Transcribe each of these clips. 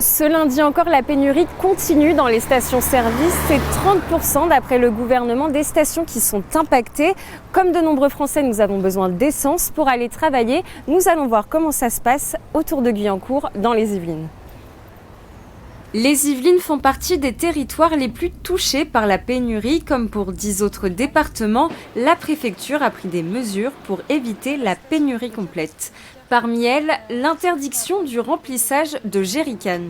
Ce lundi encore, la pénurie continue dans les stations-service. C'est 30% d'après le gouvernement des stations qui sont impactées. Comme de nombreux Français, nous avons besoin d'essence pour aller travailler. Nous allons voir comment ça se passe autour de Guyancourt, dans les Yvelines. Les Yvelines font partie des territoires les plus touchés par la pénurie. Comme pour 10 autres départements, la préfecture a pris des mesures pour éviter la pénurie complète. Parmi elles, l'interdiction du remplissage de jerrycans.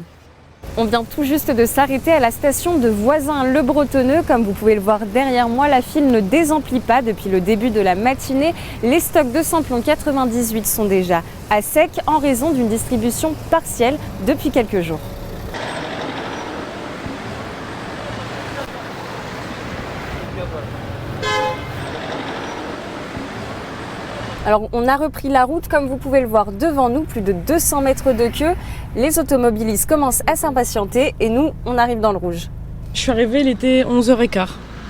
On vient tout juste de s'arrêter à la station de Voisin-le-Bretonneux. Comme vous pouvez le voir derrière moi, la file ne désemplit pas depuis le début de la matinée. Les stocks de samplon 98 sont déjà à sec en raison d'une distribution partielle depuis quelques jours. Alors on a repris la route, comme vous pouvez le voir devant nous, plus de 200 mètres de queue. Les automobilistes commencent à s'impatienter et nous, on arrive dans le rouge. Je suis arrivée, il était 11h15,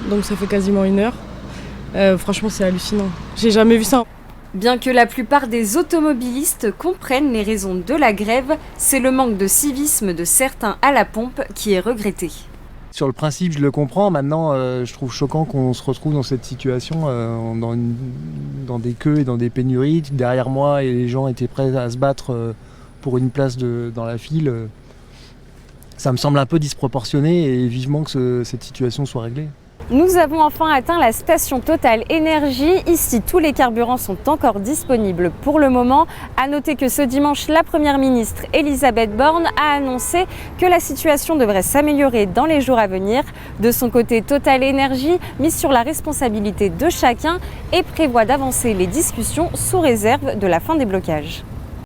donc ça fait quasiment 1 heure. Franchement, c'est hallucinant. J'ai jamais vu ça. Bien que la plupart des automobilistes comprennent les raisons de la grève, c'est le manque de civisme de certains à la pompe qui est regretté. Sur le principe, je le comprends. Maintenant, je trouve choquant qu'on se retrouve dans cette situation, dans des queues et dans des pénuries. Derrière moi, et les gens étaient prêts à se battre pour une place dans la file. Ça me semble un peu disproportionné et vivement que cette situation soit réglée. Nous avons enfin atteint la station Total Énergie. Ici, tous les carburants sont encore disponibles pour le moment. À noter que ce dimanche, la Première ministre Elisabeth Borne a annoncé que la situation devrait s'améliorer dans les jours à venir. De son côté, Total Énergie mise sur la responsabilité de chacun et prévoit d'avancer les discussions sous réserve de la fin des blocages.